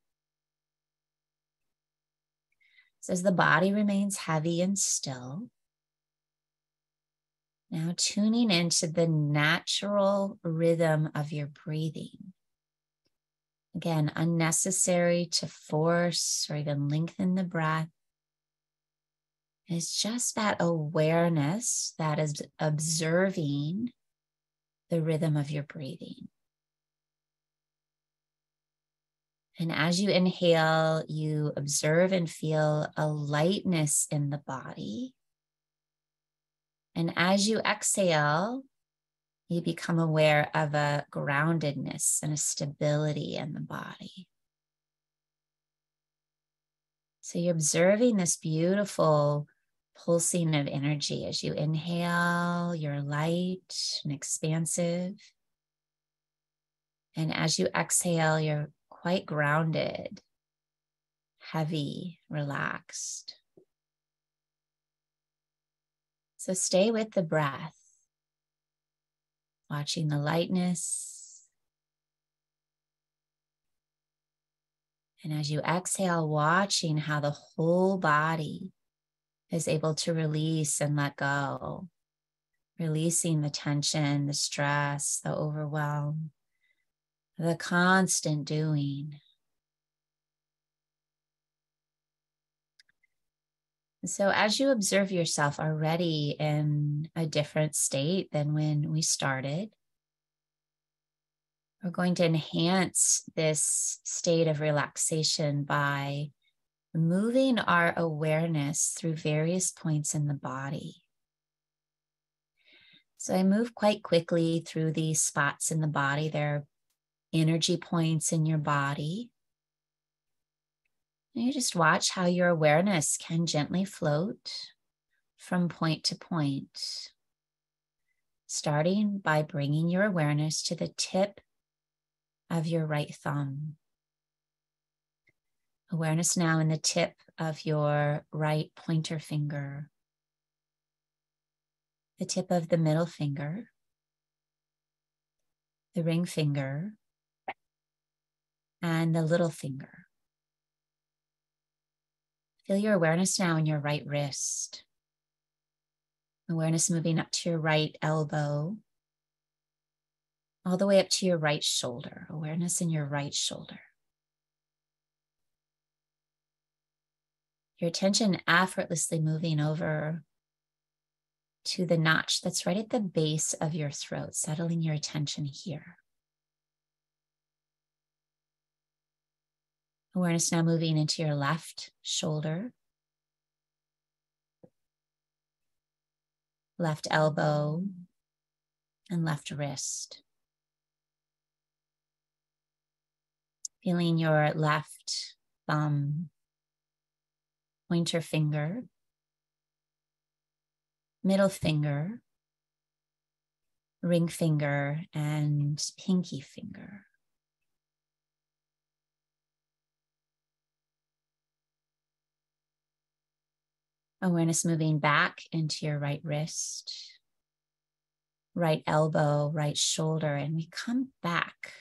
So as the body remains heavy and still, Now tuning into the natural rhythm of your breathing. Again, unnecessary to force or even lengthen the breath. It's just that awareness that is observing the rhythm of your breathing. And as you inhale, you observe and feel a lightness in the body. And as you exhale, you become aware of a groundedness and a stability in the body. So you're observing this beautiful pulsing of energy. As you inhale, you're light and expansive. And as you exhale, you're quite grounded, heavy, relaxed. So stay with the breath, watching the lightness. And as you exhale, watching how the whole body is able to release and let go, releasing the tension, the stress, the overwhelm, the constant doing. So as you observe yourself already in a different state than when we started, we're going to enhance this state of relaxation by moving our awareness through various points in the body. So I move quite quickly through these spots in the body. They're energy points in your body. And you just watch how your awareness can gently float from point to point, starting by bringing your awareness to the tip of your right thumb. Awareness now in the tip of your right pointer finger, the tip of the middle finger, the ring finger, and the little finger. Feel your awareness now in your right wrist. Awareness moving up to your right elbow, all the way up to your right shoulder. Awareness in your right shoulder. Your attention effortlessly moving over to the notch that's right at the base of your throat, settling your attention here. Awareness now moving into your left shoulder, left elbow, and left wrist. Feeling your left thumb, pointer finger, middle finger, ring finger, and pinky finger. Awareness moving back into your right wrist, right elbow, right shoulder, and we come back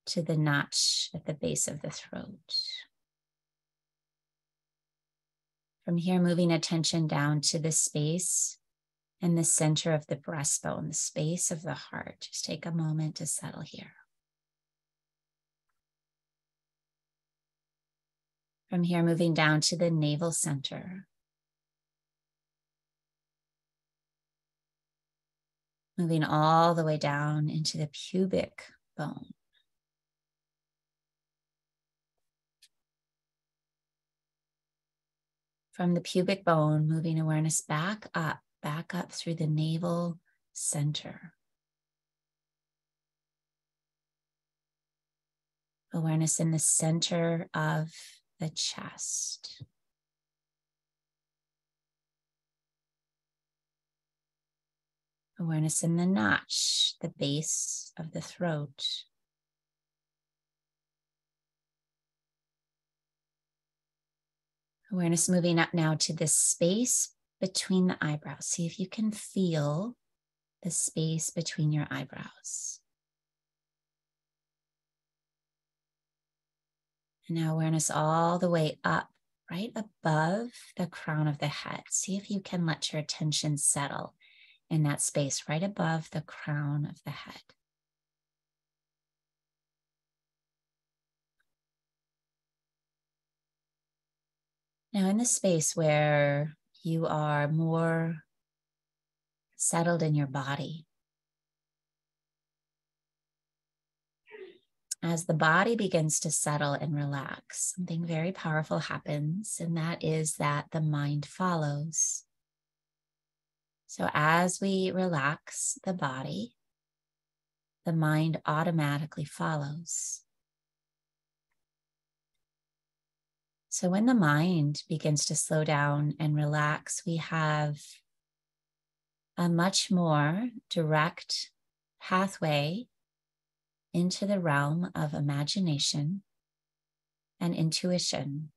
to the notch at the base of the throat. From here, moving attention down to the space in the center of the breastbone, the space of the heart. Just take a moment to settle here. From here, moving down to the navel center. Moving all the way down into the pubic bone. From the pubic bone, moving awareness back up through the navel center. Awareness in the center of the chest. Awareness in the notch, the base of the throat. Awareness moving up now to the space between the eyebrows. See if you can feel the space between your eyebrows. And now awareness all the way up, right above the crown of the head. See if you can let your attention settle in that space right above the crown of the head. Now, in the space where you are more settled in your body, as the body begins to settle and relax, something very powerful happens, and that is that the mind follows. So as we relax the body, the mind automatically follows. So when the mind begins to slow down and relax, we have a much more direct pathway into the realm of imagination and intuition.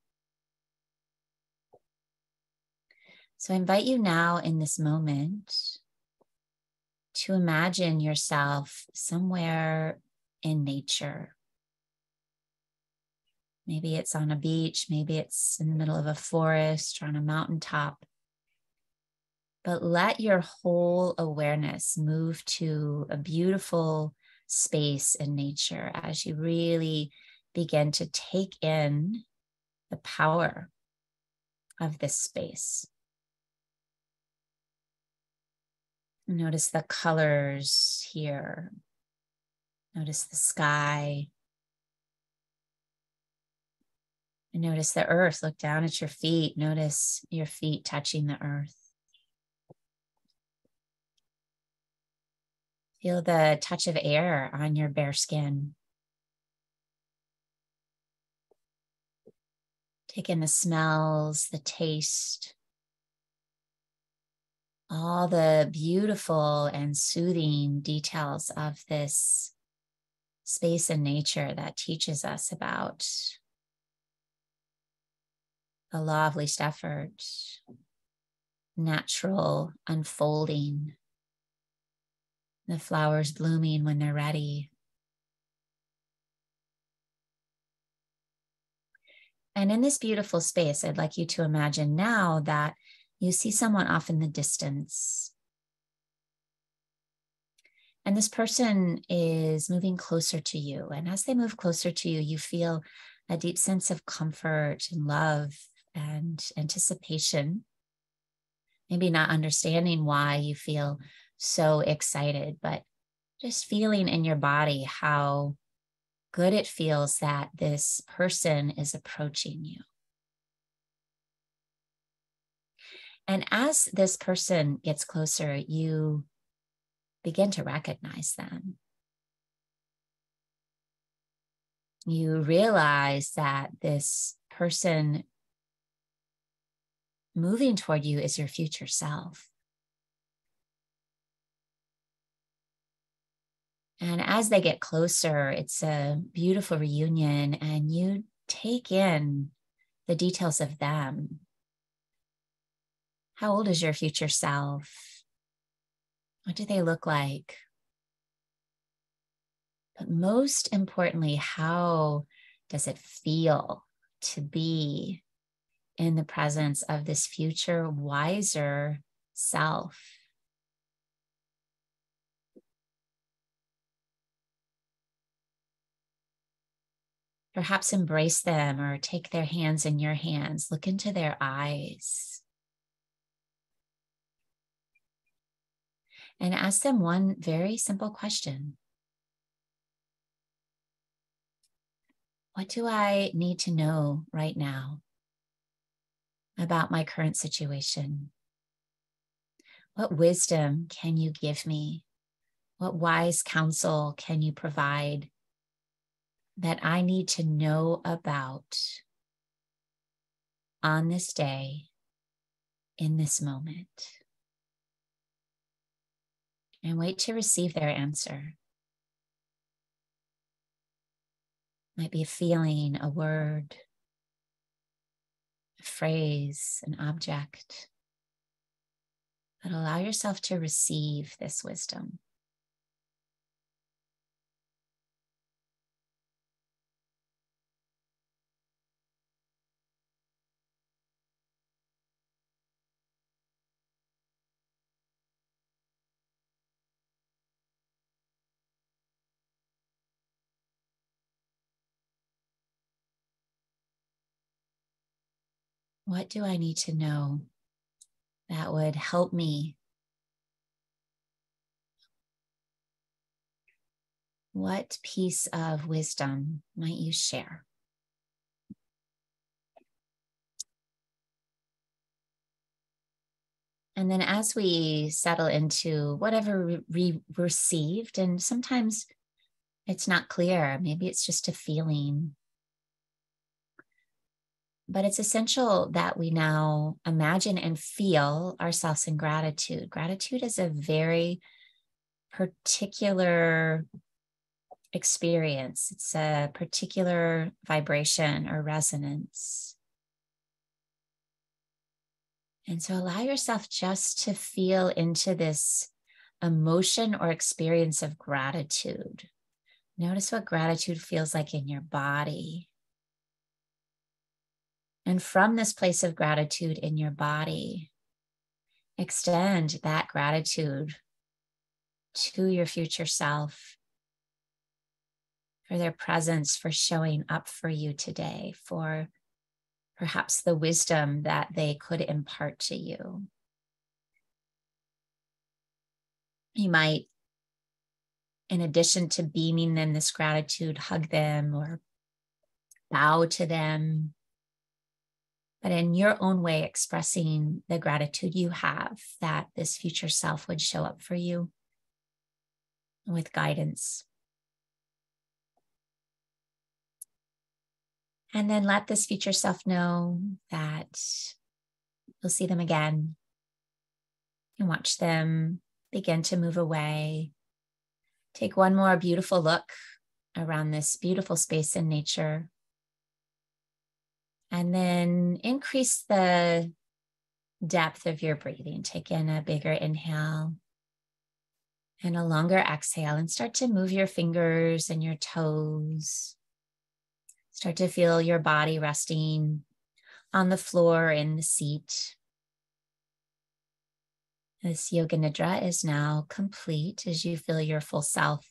So I invite you now in this moment to imagine yourself somewhere in nature. Maybe it's on a beach, maybe it's in the middle of a forest or on a mountaintop. But let your whole awareness move to a beautiful space in nature as you really begin to take in the power of this space. Notice the colors here. Notice the sky. And notice the earth. Look down at your feet. Notice your feet touching the earth. Feel the touch of air on your bare skin. Take in the smells, the taste, all the beautiful and soothing details of this space in nature that teaches us about the law of least effort, natural unfolding, the flowers blooming when they're ready. And in this beautiful space, I'd like you to imagine now that you see someone off in the distance. And this person is moving closer to you. And as they move closer to you, you feel a deep sense of comfort and love and anticipation. Maybe not understanding why you feel so excited, but just feeling in your body how good it feels that this person is approaching you. And as this person gets closer, you begin to recognize them. You realize that this person moving toward you is your future self. And as they get closer, it's a beautiful reunion, and you take in the details of them. How old is your future self? What do they look like? But most importantly, how does it feel to be in the presence of this future, wiser self? Perhaps embrace them or take their hands in your hands. Look into their eyes. And ask them one very simple question. What do I need to know right now about my current situation? What wisdom can you give me? What wise counsel can you provide that I need to know about on this day, in this moment? And wait to receive their answer. Might be a feeling, a word, a phrase, an object. But allow yourself to receive this wisdom. What do I need to know that would help me? What piece of wisdom might you share? And then as we settle into whatever we received, and sometimes it's not clear, maybe it's just a feeling, but it's essential that we now imagine and feel ourselves in gratitude. Gratitude is a very particular experience. It's a particular vibration or resonance. And so allow yourself just to feel into this emotion or experience of gratitude. Notice what gratitude feels like in your body. And from this place of gratitude in your body, extend that gratitude to your future self for their presence, for showing up for you today, for perhaps the wisdom that they could impart to you. You might, in addition to beaming them this gratitude, hug them or bow to them, but in your own way expressing the gratitude you have that this future self would show up for you with guidance. And then let this future self know that you'll see them again and watch them begin to move away. Take one more beautiful look around this beautiful space in nature. And then increase the depth of your breathing. Take in a bigger inhale and a longer exhale, and start to move your fingers and your toes. Start to feel your body resting on the floor in the seat. This Yoga Nidra is now complete as you feel your full self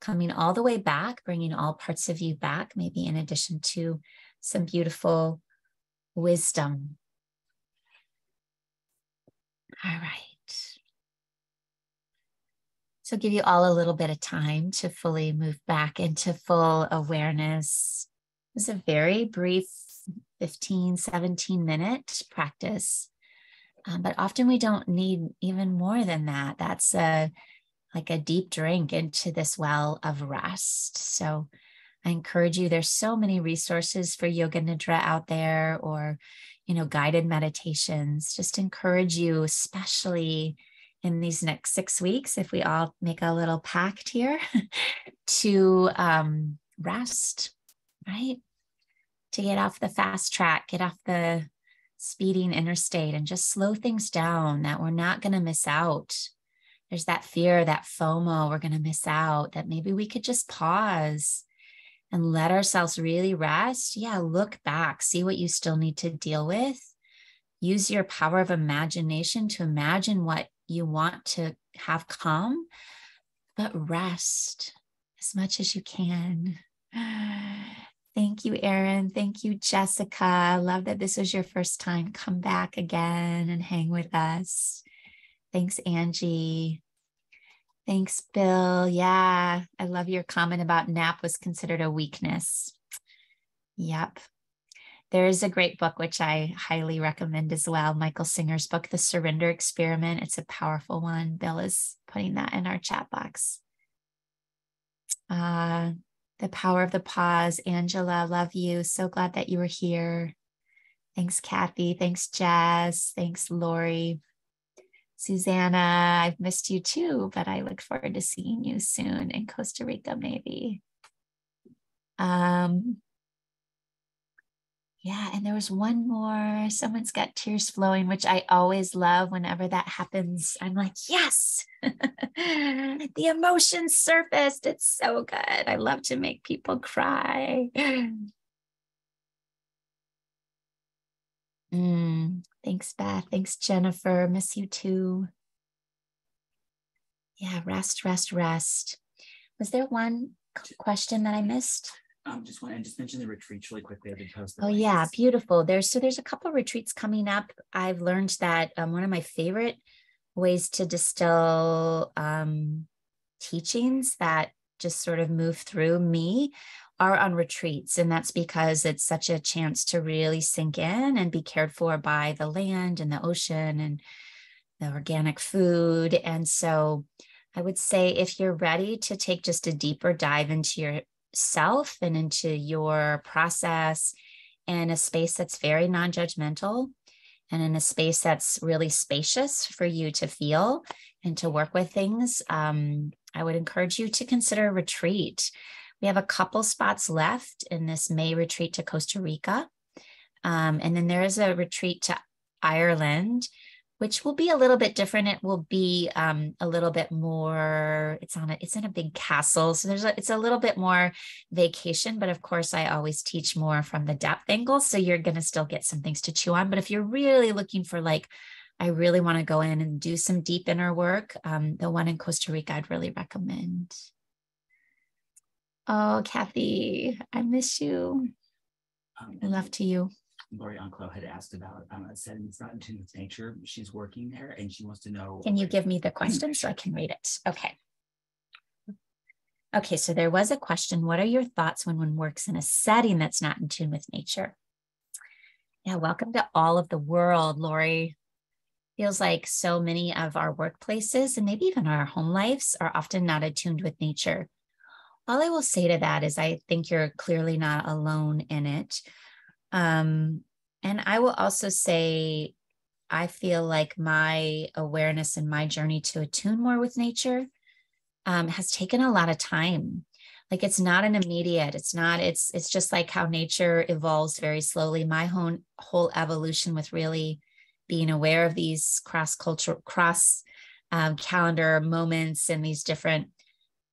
coming all the way back, bringing all parts of you back, maybe in addition to some beautiful wisdom. All right. So give you all a little bit of time to fully move back into full awareness. It was a very brief 15, 17-minute practice, but often we don't need even more than that. That's like a deep drink into this well of rest. So I encourage you, there's so many resources for Yoga Nidra out there, or, guided meditations. Just encourage you, especially in these next 6 weeks, if we all make a little pact here, to rest, right? To get off the fast track, get off the speeding interstate and just slow things down, that we're not going to miss out. There's that fear, that FOMO, we're going to miss out, that maybe we could just pause and let ourselves really rest. Yeah, look back, see what you still need to deal with. Use your power of imagination to imagine what you want to have come, but rest as much as you can. Thank you, Erin. Thank you, Jessica. I love that this was your first time. Come back again and hang with us. Thanks, Angie. Thanks, Bill. Yeah, I love your comment about nap was considered a weakness. Yep. There is a great book, which I highly recommend as well. Michael Singer's book, The Surrender Experiment. It's a powerful one. Bill is putting that in our chat box. The Power of the Pause. Angela, love you. So glad that you were here. Thanks, Kathy. Thanks, Jess. Thanks, Lori. Susanna, I've missed you too, but I look forward to seeing you soon in Costa Rica, maybe. Yeah, and there was one more. Someone's got tears flowing, which I always love whenever that happens. I'm like, yes, the emotions surfaced. It's so good. I love to make people cry. Thanks, Beth. Thanks, Jennifer. Miss you too. Yeah, rest, rest, rest. Was there one question that I missed? Just want to just mention the retreats really quickly. I've been posting. Oh yeah, beautiful. There's a couple retreats coming up. I've learned that one of my favorite ways to distill teachings that just sort of move through me are on retreats. And that's because it's such a chance to really sink in and be cared for by the land and the ocean and the organic food. And so I would say if you're ready to take just a deeper dive into yourself and into your process in a space that's very non-judgmental and in a space that's really spacious for you to feel and to work with things, I would encourage you to consider a retreat. We have a couple spots left in this May retreat to Costa Rica. And then there is a retreat to Ireland, which will be a little bit different. It will be a little bit more, it's in a big castle. So it's a little bit more vacation, but of course I always teach more from the depth angle. So you're going to still get some things to chew on. But if you're really looking for I really want to go in and do some deep inner work, the one in Costa Rica, I'd really recommend. Oh, Kathy, I miss you. Love to you. Lori Onclo had asked about a setting that's not in tune with nature. She's working there and she wants to know. Can you give me the question so I can read it? Okay. Okay, so there was a question. What are your thoughts when one works in a setting that's not in tune with nature? Yeah, welcome to all of the world, Lori. Feels like so many of our workplaces and maybe even our home lives are often not attuned with nature. All I will say to that is I think you're clearly not alone in it. And I will also say, I feel like my awareness and my journey to attune more with nature has taken a lot of time. Like it's not an immediate, it's just like how nature evolves very slowly. My whole evolution with really being aware of these cross-cultural, calendar moments and these different,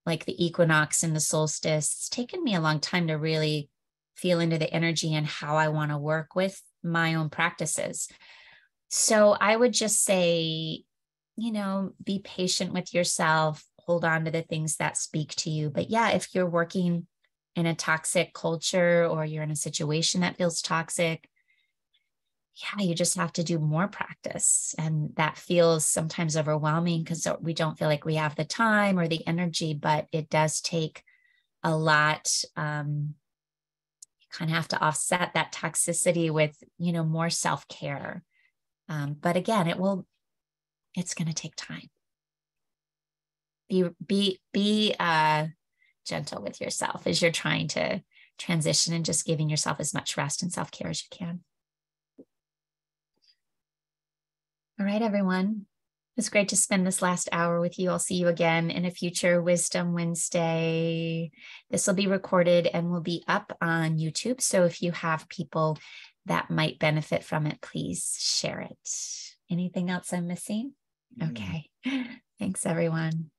like the equinox and the solstice, it's taken me a long time to really feel into the energy and how I want to work with my own practices. So I would just say, be patient with yourself, hold on to the things that speak to you. But yeah, if you're working in a toxic culture or you're in a situation that feels toxic, yeah, you just have to do more practice. And that feels sometimes overwhelming because we don't feel like we have the time or the energy, but it does take a lot. You kind of have to offset that toxicity with, more self-care. But again, it's going to take time. Be gentle with yourself as you're trying to transition and just giving yourself as much rest and self-care as you can. All right, everyone. It's great to spend this last hour with you. I'll see you again in a future Wisdom Wednesday. This will be recorded and will be up on YouTube. So if you have people that might benefit from it, please share it. Anything else I'm missing? Okay. Thanks, everyone.